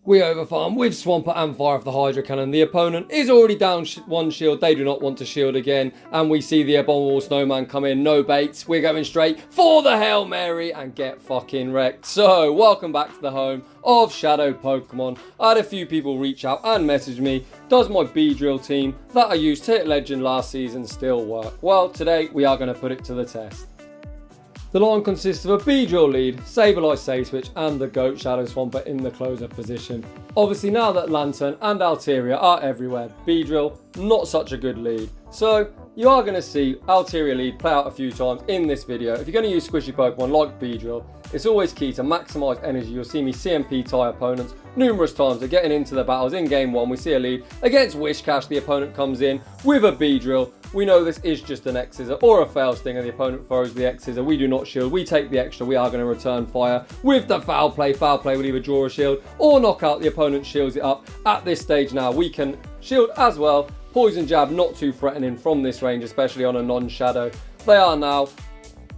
We overfarm with Swampert and fire off the Hydro Cannon. The opponent is already down one shield. They do not want to shield again. And we see the Abominable Snowman come in. No baits. We're going straight for the Hail Mary and get fucking wrecked. So, welcome back to the home of Shadow Pokemon. I had a few people reach out and message me. Does my Beedrill team that I used to hit Legend last season still work? Well, today we are going to put it to the test. The line consists of a Beedrill lead, Sableye Safe Switch and the GOAT Shadow Swampert in the closer position. Obviously now that Lantern and Altaria are everywhere, Beedrill not such a good lead. So you are going to see Altaria lead play out a few times in this video. If you're going to use squishy Pokemon like Beedrill, it's always key to maximise energy. You'll see me CMP tie opponents numerous times. They're getting into the battles. In game 1 we see a lead against Wiscash. The opponent comes in with a Beedrill. We know this is just an X-Scissor or a Fail Stinger. The opponent throws the X-Scissor. We do not shield. We take the extra. We are going to return fire with the Foul Play. Foul Play will either draw a shield or knock out. The opponent shields it up. At this stage now we can shield as well. Poison Jab not too threatening from this range, especially on a non-shadow. They are now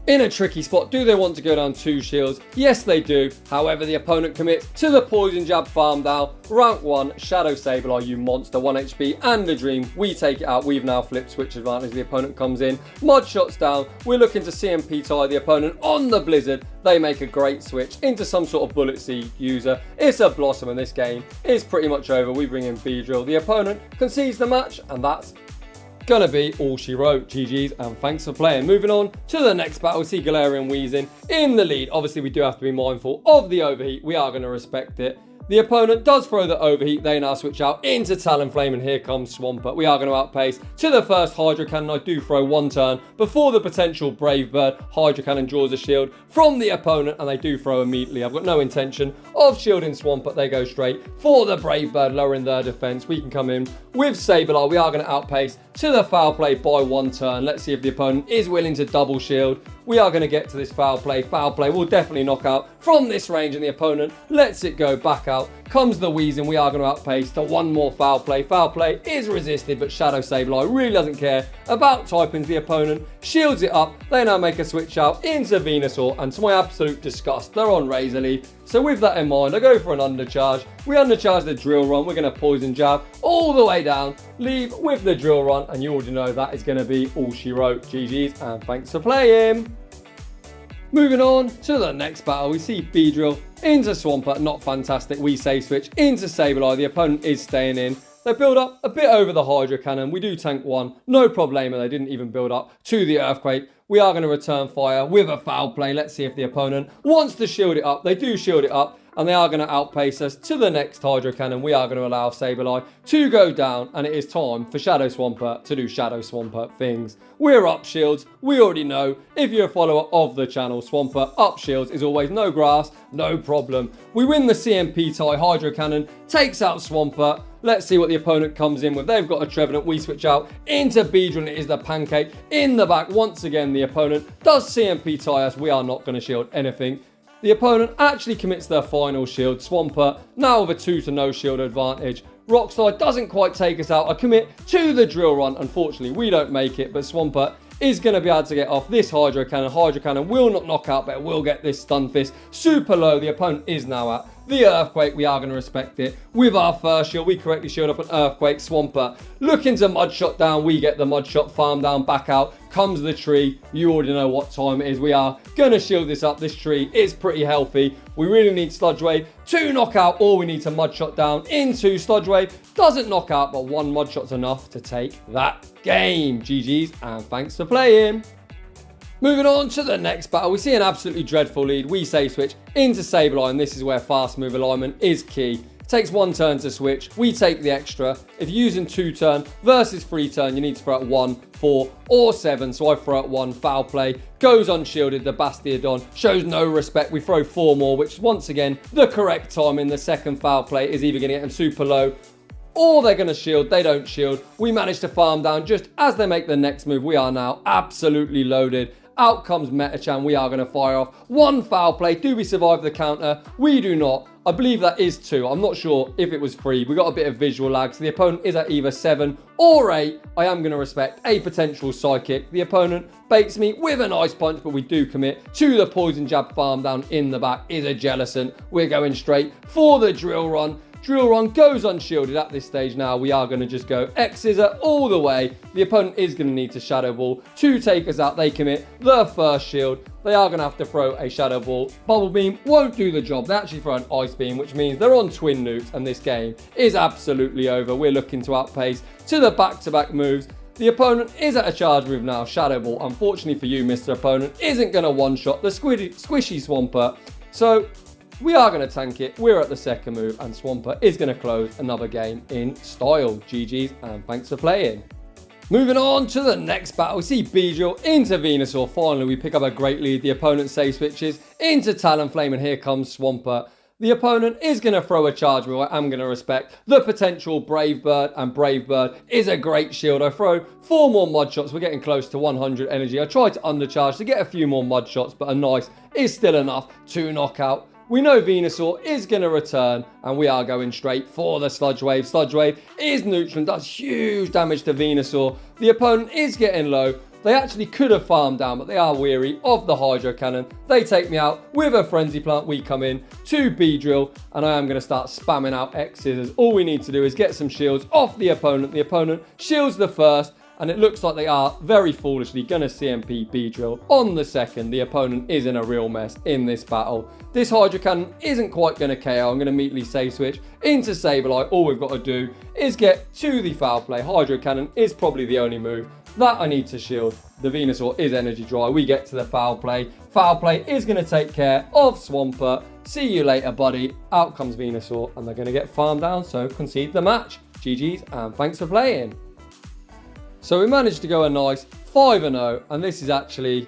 in a tricky spot. Do they want to go down 2 shields? Yes, they do. However, the opponent commits to the Poison Jab farm down. Rank 1, Shadow Sableye, you monster, 1 HP and a Dream. We take it out. We've now flipped switch advantage. The opponent comes in. Mud shots down. We're looking to CMP tie the opponent on the Blizzard. They make a great switch into some sort of Bullet Seed user. It's a Blossom and this game is pretty much over. We bring in Beedrill. The opponent concedes the match and that's gonna be all she wrote. GG's and thanks for playing. Moving on to the next battle, we see Galarian Wheezing in the lead. Obviously we do have to be mindful of the overheat. We are going to respect it. The opponent does throw the overheat. They now switch out into Talonflame and here comes Swampert. We are going to outpace to the first Hydro Cannon. I do throw 1 turn before the potential Brave Bird. Hydro Cannon draws a shield from the opponent and they do throw immediately. I've got no intention of shielding Swampert. They go straight for the Brave Bird, lowering their defense. We can come in with Sableye. We are going to outpace to the Foul Play by 1 turn. Let's see if the opponent is willing to double shield. We are going to get to this Foul Play. Foul Play will definitely knock out from this range and the opponent lets it go back out. Comes the Wheezing. We are going to outpace to 1 more Foul Play. Foul Play is resisted, but Shadow Sableye really doesn't care about typings. The opponent shields it up. They now make a switch out into Venusaur, and to my absolute disgust, they're on Razor Leaf. So with that in mind, I go for an undercharge. We undercharge the Drill Run. We're going to Poison Jab all the way down. Leave with the Drill Run, and you already know that is going to be all she wrote. GG's, and thanks for playing. Moving on to the next battle, we see Beedrill into Swampert. Not fantastic. We Safe Switch into Sableye. The opponent is staying in. They build up a bit over the Hydro Cannon. We do tank 1. No problemo. They didn't even build up to the Earthquake. We are going to return fire with a Foul Play. Let's see if the opponent wants to shield it up. They do shield it up. And they are going to outpace us to the next Hydro Cannon. We are going to allow Sableye to go down. And it is time for Shadow Swampert to do Shadow Swampert things. We're up shields. We already know, if you're a follower of the channel, Swampert up shields is always no grass, no problem. We win the CMP tie. Hydro Cannon takes out Swampert. Let's see what the opponent comes in with. They've got a Trevenant. We switch out into Beedrill and it is the Pancake in the back. Once again, the opponent does CMP tie us. We are not going to shield anything. The opponent actually commits their final shield. Swampert now with a 2 to no shield advantage. Rockslide doesn't quite take us out. I commit to the Drill Run. Unfortunately, we don't make it, but Swampert is going to be able to get off this Hydro Cannon. Hydro Cannon will not knock out, but it will get this Stun Fist super low. The opponent is now at the Earthquake. We are going to respect it with our first shield. We correctly shield up an Earthquake. Swampert looking to Mud Shot down. We get the Mud Shot farm down, back out. Comes the tree. You already know what time it is. We are going to shield this up. This tree is pretty healthy. We really need Sludge Wave to knock out, or we need to Mud Shot down into Sludge Wave. Doesn't knock out, but 1 Mud Shot's enough to take that game. GG's, and thanks for playing. Moving on to the next battle, we see an absolutely dreadful lead. We Safe Switch into Sableye, and this is where fast move alignment is key. Takes 1 turn to switch. We take the extra. If you're using 2 turn versus 3 turn, you need to throw out 1, 4, or 7. So I throw out 1. Foul Play goes unshielded. The Bastion shows no respect. We throw 4 more, which once again, the correct time in the second Foul Play is either going to get them super low or they're going to shield. They don't shield. We manage to farm down just as they make the next move. We are now absolutely loaded. Out comes Metachan. We are going to fire off 1 Foul Play. Do we survive the counter? We do not. I believe that is 2. I'm not sure if it was 3. We got a bit of visual lag. So the opponent is at either 7 or 8. I am going to respect a potential Psychic. The opponent baits me with an Ice Punch, but we do commit to the Poison Jab farm down in the back. Is a Jellicent. We're going straight for the Drill Run. Drill Run goes unshielded at this stage now. We are going to just go X-Scissor all the way. The opponent is going to need to Shadow Ball to take us out. They commit the first shield. They are going to have to throw a Shadow Ball. Bubble Beam won't do the job. They actually throw an Ice Beam, which means they're on twin nukes, and this game is absolutely over. We're looking to outpace to the back-to-back moves. The opponent is at a charge move now. Shadow Ball, unfortunately for you, Mr. Opponent, isn't going to one-shot the squishy Swampert. So we are going to tank it. We're at the second move, and Swampert is going to close another game in style. GG's, and thanks for playing. Moving on to the next battle, we see Beedrill into Venusaur. Finally, we pick up a great lead. The opponent safe switches into Talonflame, and here comes Swampert. The opponent is going to throw a charge move. I am going to respect the potential Brave Bird, and Brave Bird is a great shield. I throw 4 more mud shots. We're getting close to 100 energy. I try to undercharge to get a few more mud shots, but a nice is still enough to knock out. We know Venusaur is going to return, and we are going straight for the Sludge Wave. Sludge Wave is neutral and does huge damage to Venusaur. The opponent is getting low. They actually could have farmed down, but they are weary of the Hydro Cannon. They take me out with a Frenzy Plant. We come in to Beedrill, and I am going to start spamming out X-Scissors. All we need to do is get some shields off the opponent. The opponent shields the first, and it looks like they are very foolishly going to CMP Beedrill on the second. The opponent is in a real mess in this battle. This Hydro Cannon isn't quite going to KO. I'm going to immediately safe switch into Sableye. All we've got to do is get to the Foul Play. Hydro Cannon is probably the only move that I need to shield. The Venusaur is energy dry. We get to the Foul Play. Foul Play is going to take care of Swampert. See you later, buddy. Out comes Venusaur, and they're going to get farmed down, so concede the match. GG's, and thanks for playing. So we managed to go a nice 5-0, and this is actually,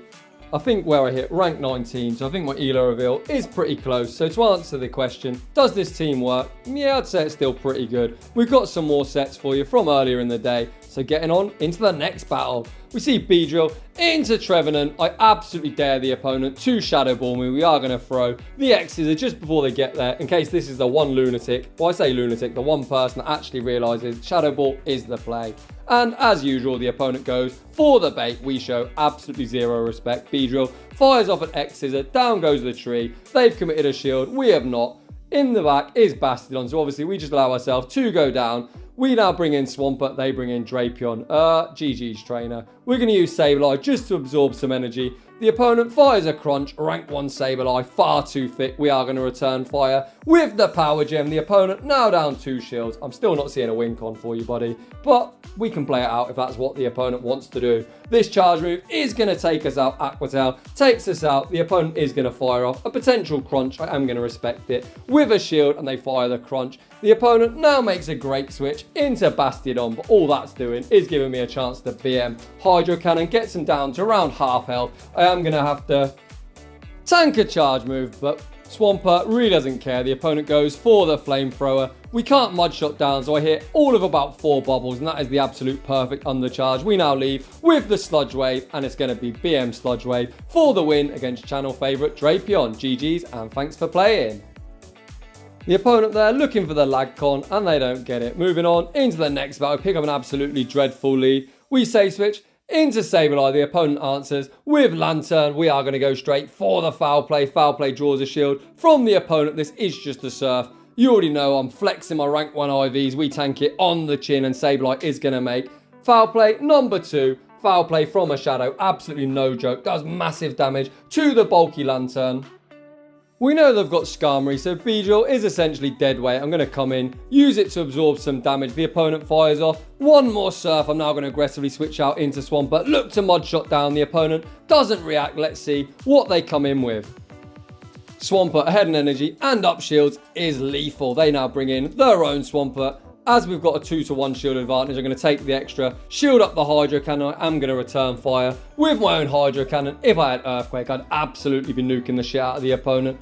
I think, where I hit rank 19, so I think my Elo reveal is pretty close. So to answer the question, does this team work? Yeah, I'd say it's still pretty good. We've got some more sets for you from earlier in the day, so getting on into the next battle. We see Beedrill into Trevenant. I absolutely dare the opponent to Shadow Ball me. We are going to throw the X-Scissor just before they get there, in case this is the one lunatic, well, I say lunatic, the one person that actually realises Shadow Ball is the play. And as usual, the opponent goes for the bait. We show absolutely zero respect. Beedrill fires off an X-Scissor. Down goes the tree. They've committed a shield. We have not. In the back is Bastion. So obviously we just allow ourselves to go down. We now bring in Swampert. They bring in Drapion. GG's trainer. We're going to use Sableye just to absorb some energy. The opponent fires a crunch. Rank 1 Sableye. Far too thick. We are going to return fire with the Power Gem. The opponent now down 2 shields. I'm still not seeing a win con for you, buddy. But we can play it out if that's what the opponent wants to do. This charge move is going to take us out. Aqua Tail takes us out. The opponent is going to fire off a potential crunch. I am going to respect it with a shield, and they fire the crunch. The opponent now makes a great switch into Bastion, but all that's doing is giving me a chance to BM. Hydro Cannon gets him down to around half health. I am going to have to tank a charge move, but Swampert really doesn't care. The opponent goes for the Flamethrower. We can't mud shot down, so I hit all of about 4 bubbles, and that is the absolute perfect undercharge. We now leave with the Sludge Wave, and it's going to be BM Sludge Wave for the win against channel favourite Drapion. GG's, and thanks for playing. The opponent there looking for the lag con, and they don't get it. Moving on into the next battle, pick up an absolutely dreadful lead. We safe switch into Sableye. The opponent answers with Lantern. We are going to go straight for the Foul Play. Foul Play draws a shield from the opponent. This is just a Surf. You already know I'm flexing my rank 1 IVs. We tank it on the chin, and Sableye is going to make Foul Play number 2. Foul Play from a Shadow. Absolutely no joke. Does massive damage to the bulky Lantern. We know they've got Skarmory, so Beedrill is essentially dead weight. I'm going to come in, use it to absorb some damage. The opponent fires off one more Surf. I'm now going to aggressively switch out into Swampert. Look to mud shot down. The opponent doesn't react. Let's see what they come in with. Swampert ahead in energy and up shields is lethal. They now bring in their own Swampert. As we've got a 2-to-1 shield advantage, I'm going to take the extra, shield up the Hydro Cannon. I am going to return fire with my own Hydro Cannon. If I had Earthquake, I'd absolutely be nuking the shit out of the opponent.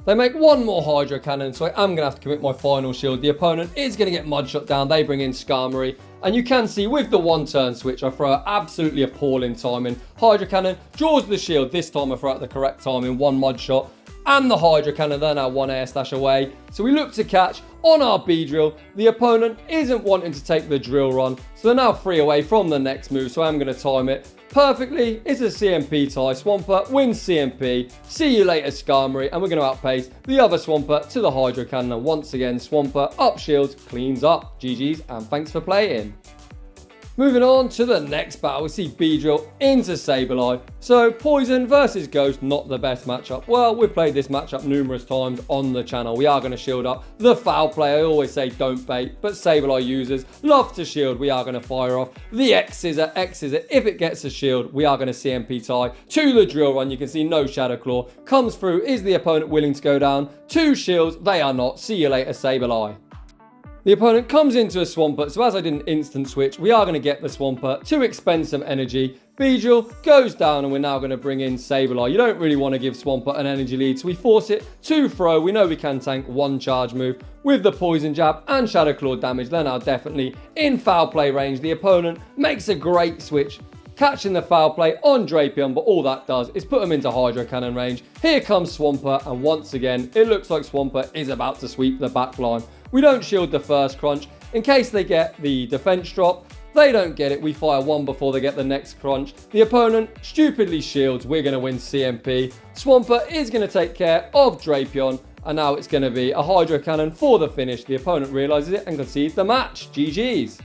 They make one more Hydro Cannon, so I am going to have to commit my final shield. The opponent is going to get mud shot down. They bring in Skarmory. And you can see with the 1-turn switch, I throw absolutely appalling timing. Hydro Cannon draws the shield. This time I throw at the correct timing. 1 mud shot. And the Hydro Cannon, they're now 1 air stash away. So we look to catch on our Beedrill. The opponent isn't wanting to take the drill run, so they're now 3 away from the next move, so I'm going to time it. perfectly. It's a CMP tie. Swampert wins CMP. See you later, Skarmory. And we're going to outpace the other Swampert to the Hydro Cannon. And once again, Swampert up shields, cleans up. GG's and thanks for playing. Moving on to the next battle, we see Beedrill into Sableye. So Poison versus Ghost, not the best matchup. Well, we've played this matchup numerous times on the channel. We are going to shield up the foul play. I always say don't bait, but Sableye users love to shield. We are going to fire off the X-Scissor. If it gets a shield, we are going to CMP tie to the drill run. You can see no Shadow Claw comes through. Is the opponent willing to go down? 2 shields, they are not. See you later, Sableye. The opponent comes into a Swampert, so as I did an instant switch, we are going to get the Swampert to expend some energy. Beedrill goes down and we're now going to bring in Sableye. You don't really want to give Swampert an energy lead, so we force it to throw. We know we can tank 1 charge move with the Poison Jab and Shadow Claw damage. They're now definitely in foul play range. The opponent makes a great switch, catching the foul play on Drapion, but all that does is put him into Hydro Cannon range. Here comes Swampert, and once again, it looks like Swampert is about to sweep the back line. We don't shield the first crunch in case they get the defense drop. They don't get it. We fire 1 before they get the next crunch. The opponent stupidly shields. We're going to win CMP. Swampert is going to take care of Drapion. And now it's going to be a Hydro Cannon for the finish. The opponent realizes it and concedes the match. GG's.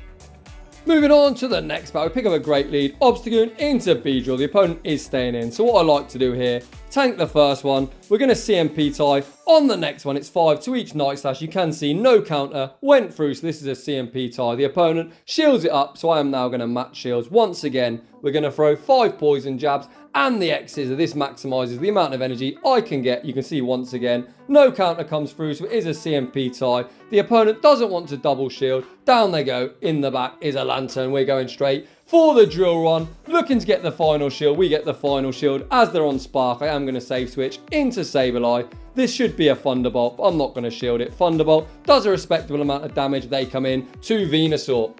Moving on to the next battle, we pick up a great lead. Obstagoon into Beedrill. The opponent is staying in. So what I like to do here, tank the first one. We're going to CMP tie on the next one. It's 5 to each Night Slash. You can see no counter went through. So this is a CMP tie. The opponent shields it up. So I am now going to match shields. Once again, we're going to throw 5 poison jabs and the X-Scissor. This maximizes the amount of energy I can get. You can see once again, no counter comes through. So it is a CMP tie. The opponent doesn't want to double shield. Down they go. In the back is a Lantern. We're going straight for the drill run, looking to get the final shield. We get the final shield as they're on Spark. I am going to save switch into Sableye. This should be a Thunderbolt, but I'm not going to shield it. Thunderbolt does a respectable amount of damage. They come in to Venusaur.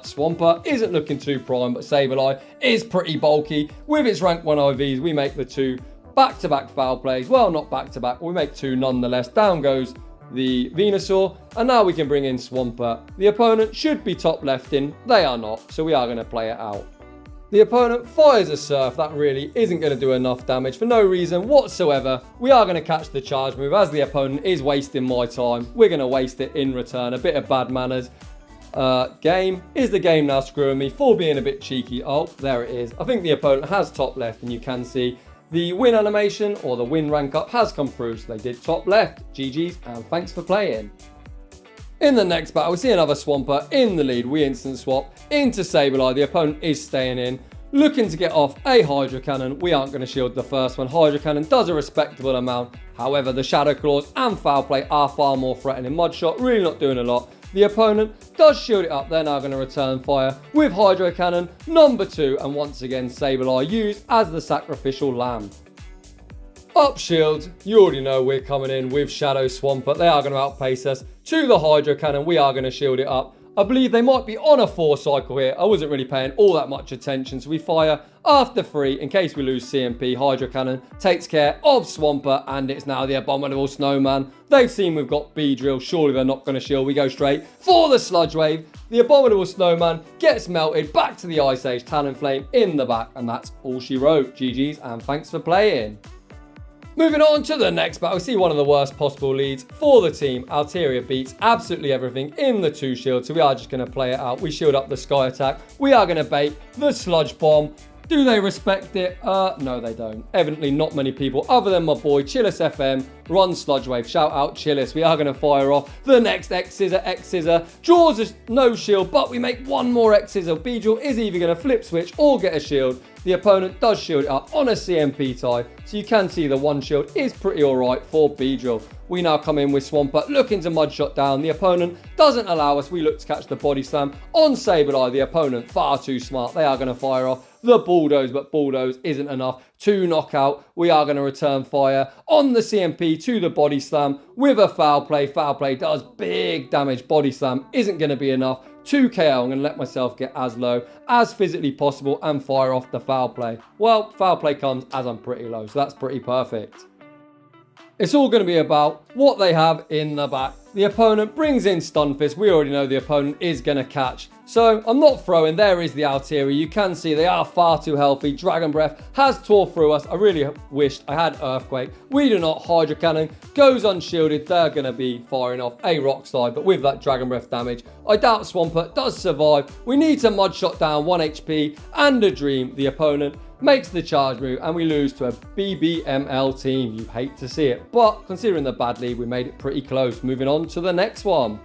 Swampert isn't looking too prime, but Sableye is pretty bulky. With its rank 1 IVs, we make the 2 back-to-back foul plays. Well, not back-to-back, we make 2 nonetheless. Down goes the Venusaur, and now we can bring in Swampert. The opponent should be top left in. They are not, so we are going to play it out. The opponent fires a Surf. That really isn't going to do enough damage for no reason whatsoever. We are going to catch the charge move as the opponent is wasting my time. We're going to waste it in return. A bit of bad manners. Game. Is the game now screwing me for being a bit cheeky? Oh, there it is. I think the opponent has top left, and you can see the win animation or the win rank up has come through. So they did top left. GG's and thanks for playing. In the next battle, we see another Swampert in the lead. We instant swap into Sableye. The opponent is staying in, looking to get off a Hydro Cannon. We aren't going to shield the first one. Hydro Cannon does a respectable amount. However, the Shadow Claws and Foul Play are far more threatening. Mud Shot really not doing a lot. The opponent does shield it up. They're now going to return fire with Hydro Cannon number 2. And once again, Sableye used as the sacrificial lamb. Up shields, you already know we're coming in with Shadow Swampert. They are going to outpace us to the Hydro Cannon. We are going to shield it up. I believe they might be on a 4 cycle here. I wasn't really paying all that much attention. So we fire after 3 in case we lose CMP. Hydro Cannon takes care of Swampert, and it's now the Abominable Snowman. They've seen we've got Beedrill. Surely they're not going to shield. We go straight for the Sludge Wave. The Abominable Snowman gets melted. Back to the Ice Age. Talonflame in the back. And that's all she wrote. GG's and thanks for playing. Moving on to the next battle, we see one of the worst possible leads for the team. Altaria beats absolutely everything in the 2 shield, so we are just going to play it out. We shield up the Sky Attack. We are going to bait the Sludge Bomb. Do they respect it? No, they don't. Evidently not many people other than my boy Chillis FM run Sludge Wave. Shout out Chillis. We are going to fire off the next X-Scissor. X-Scissor draws us no shield, but we make 1 more X-Scissor. Beedrill is either going to flip switch or get a shield. The opponent does shield it up on a CMP tie, so you can see the 1 shield is pretty alright for Beedrill. We now come in with Swampert looking to mud shot down. The opponent doesn't allow us. We look to catch the body slam on Sableye. The opponent far too smart. They are going to fire off the Bulldoze, but Bulldoze isn't enough to knock out. We are going to return fire on the CMP to the body slam with a foul play. Foul play does big damage. Body slam isn't going to be enough to KO. I'm going to let myself get as low as physically possible and fire off the foul play. Well, foul play comes as I'm pretty low, so that's pretty perfect. It's all going to be about what they have in the back. The opponent brings in Stunfisk. We already know the opponent is going to catch So I'm not throwing. There is the Altaria. You can see they are far too healthy. Dragon Breath has tore through us. I really wished I had Earthquake. We do not. Hydro Cannon goes unshielded. They're going to be firing off a Rock Slide, but with that Dragon Breath damage, I doubt Swampert does survive. We need to Mud Shot down 1 HP and a Dream. The opponent makes the charge move and we lose to a BBML team. You hate to see it, but considering the bad lead, we made it pretty close. Moving on to the next one.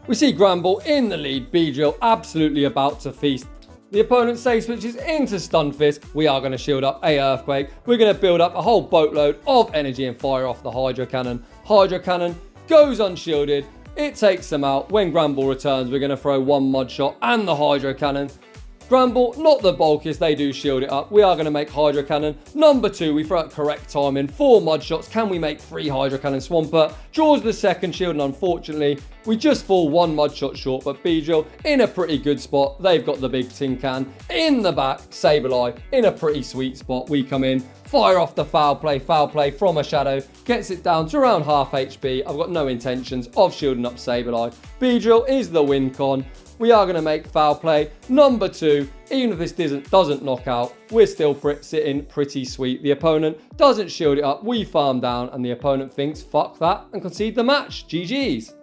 We see Granbull in the lead, Beedrill absolutely about to feast. The opponent safe switches into Stunfisk. We are going to shield up a Earthquake. We're going to build up a whole boatload of energy and fire off the Hydro Cannon. Hydro Cannon goes unshielded. It takes them out. When Granbull returns, we're going to throw 1 Mud Shot and the Hydro Cannon. Granbull, not the bulkiest, they do shield it up. We are going to make Hydro Cannon number 2. We throw it correct timing. 4 Mud Shots. Can we make 3 Hydro Cannon? Swampert draws the second shield, and unfortunately, we just fall 1 Mud Shot short. But Beedrill in a pretty good spot. They've got the big tin can. In the back, Sableye in a pretty sweet spot. We come in, fire off the foul play from a shadow. Gets it down to around half HP. I've got no intentions of shielding up Sableye. Beedrill is the win con. We are going to make foul play number 2. Even if this doesn't knock out, we're still sitting pretty sweet. The opponent doesn't shield it up. We farm down and the opponent thinks, fuck that, and concede the match. GG's.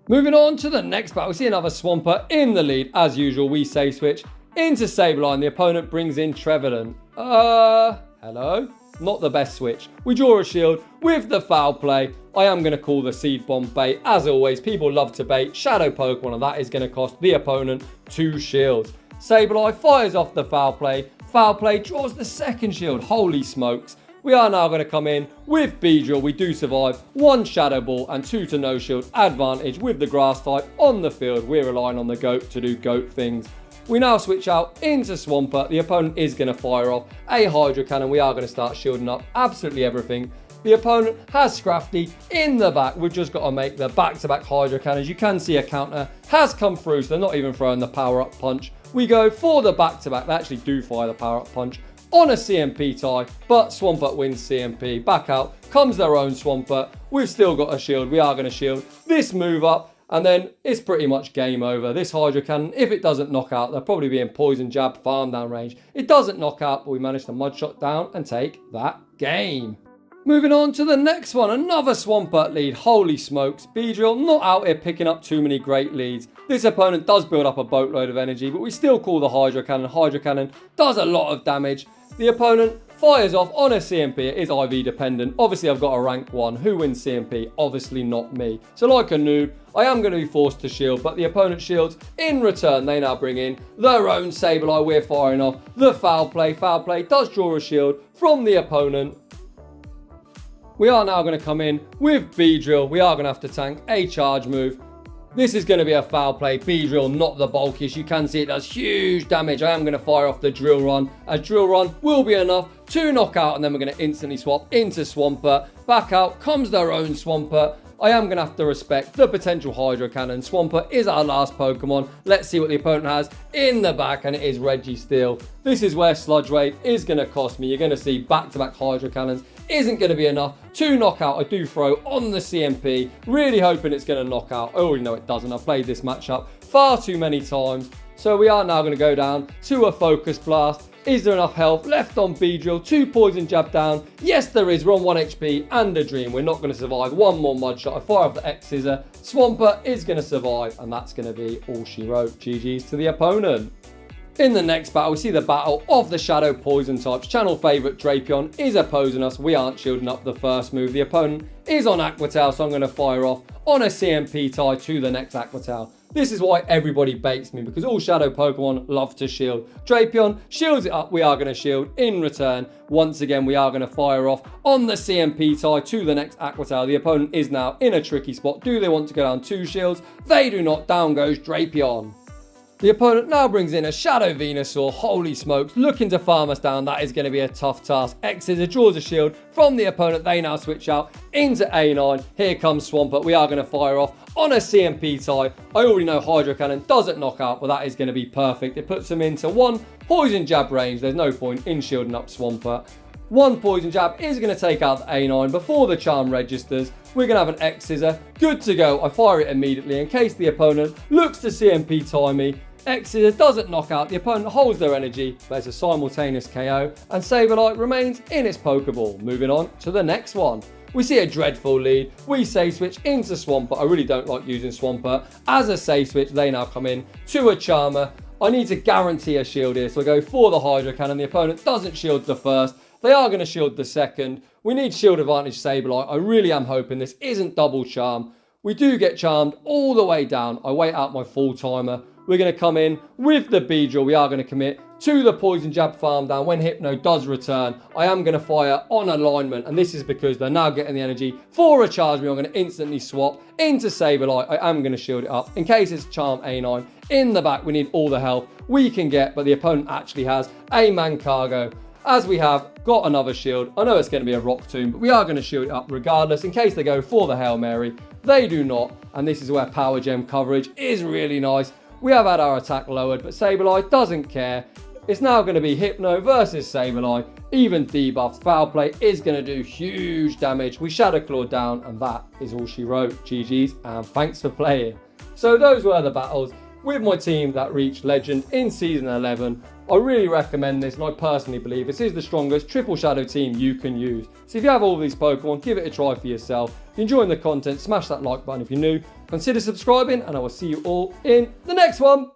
Moving on to the next battle, we see another Swampert in the lead. As usual, we safe switch into Sableye and the opponent brings in Trevenant. Hello? Not the best switch. We draw a shield with the foul play. I am going to call the Seed Bomb bait. As always, people love to bait Shadow Pokemon, and that is going to cost the opponent 2 shields. Sableye fires off the foul play. Foul play draws the second shield. Holy smokes. We are now going to come in with Beedrill. We do survive 1 Shadow Ball and 2 to no shield advantage with the grass type on the field. We're relying on the goat to do goat things. We now switch out into Swampert. The opponent is going to fire off a Hydro Cannon. We are going to start shielding up absolutely everything. The opponent has Scrafty in the back. We've just got to make the back-to-back Hydro Cannons. You can see a counter has come through, so they're not even throwing the power-up punch. We go for the back-to-back. They actually do fire the power-up punch on a CMP tie, but Swampert wins CMP. Back out comes their own Swampert. We've still got a shield. We are going to shield this move up. And then it's pretty much game over. This Hydro Cannon, if it doesn't knock out, they'll probably be in Poison Jab, farm down range. It doesn't knock out, but we managed to Mud Shot down and take that game. Moving on to the next one, another Swampert lead. Holy smokes, Beedrill not out here picking up too many great leads. This opponent does build up a boatload of energy, but we still call the Hydro Cannon. Hydro Cannon does a lot of damage. The opponent fires off on a CMP. It is IV dependent. Obviously, I've got a rank 1. Who wins CMP? Obviously not me. So like a noob, I am going to be forced to shield, but the opponent shields. In return, they now bring in their own Sableye. We're firing off the foul play. Foul play does draw a shield from the opponent. We are now going to come in with Beedrill. We are going to have to tank a charge move. This is going to be a foul play. Beedrill, not the bulkiest. You can see it does huge damage. I am going to fire off the Drill Run. A Drill Run will be enough to knock out, and then we're going to instantly swap into Swampert. Back out comes their own Swampert. I am going to have to respect the potential Hydro Cannon. Swampert is our last Pokemon. Let's see what the opponent has in the back, and it is Registeel. This is where Sludge Wave is going to cost me. You're going to see back-to-back Hydro Cannons. Isn't going to be enough to knock out. I do throw on the CMP, really hoping it's going to knock out. I already know it doesn't. I've played this matchup far too many times. So we are now going to go down to a Focus Blast. Is there enough health left on Beedrill? 2 Poison Jab down. Yes, there is. We're on 1 HP and a Dream. We're not going to survive. 1 more Mud Shot. I fire off the X-Scissor. Swampert is going to survive, and that's going to be all she wrote. GG's to the opponent. In the next battle, we see the battle of the Shadow Poison types. Channel favourite Drapion is opposing us. We aren't shielding up the first move. The opponent is on Aqua Tail, so I'm going to fire off on a CMP tie to the next Aqua Tail. This is why everybody baits me, because all Shadow Pokemon love to shield. Drapion shields it up. We are going to shield in return. Once again, we are going to fire off on the CMP tie to the next Aqua Tail. The opponent is now in a tricky spot. Do they want to go down 2 shields? They do not. Down goes Drapion. The opponent now brings in a Shadow Venusaur. Holy smokes, looking to farm us down. That is going to be a tough task. X-Scissor draws a shield from the opponent. They now switch out into A9. Here comes Swampert. We are going to fire off on a CMP tie. I already know Hydro Cannon doesn't knock out, but that is going to be perfect. It puts them into 1 Poison Jab range. There's no point in shielding up Swampert. 1 Poison Jab is going to take out the A9 before the charm registers. We're going to have an X-Scissor. Good to go. I fire it immediately in case the opponent looks to CMP tie me. Exeter doesn't knock out, the opponent holds their energy, but it's a simultaneous KO, and Sableye remains in its Pokeball. Moving on to the next one. We see a dreadful lead. We safe switch into Swampert. I really don't like using Swampert. As a safe switch, they now come in to a Charmer. I need to guarantee a shield here, so I go for the Hydro Cannon. The opponent doesn't shield the first. They are going to shield the second. We need shield advantage Sableye. I really am hoping this isn't double charm. We do get charmed all the way down. I wait out my full timer. We're going to come in with the Beedrill. We are going to commit to the Poison Jab farm down. When Hypno does return, I am going to fire on alignment. And this is because they're now getting the energy for a charge me. I'm going to instantly swap into Sableye. I am going to shield it up in case it's Charm A9. In the back, we need all the health we can get. But the opponent actually has a Mancargo. As we have got another shield. I know it's going to be a Rock Tomb, but we are going to shield it up regardless in case they go for the Hail Mary. They do not. And this is where Power Gem coverage is really nice. We have had our attack lowered, but Sableye doesn't care. It's now going to be Hypno versus Sableye. Even debuffed. Foul Play is going to do huge damage. We Shadow Claw down, and that is all she wrote. GG's, and thanks for playing. So those were the battles with my team that reached Legend in Season 11. I really recommend this, and I personally believe this is the strongest triple shadow team you can use. So if you have all these Pokemon, give it a try for yourself. If you're enjoying the content, smash that like button if you're new. Consider subscribing, and I will see you all in the next one.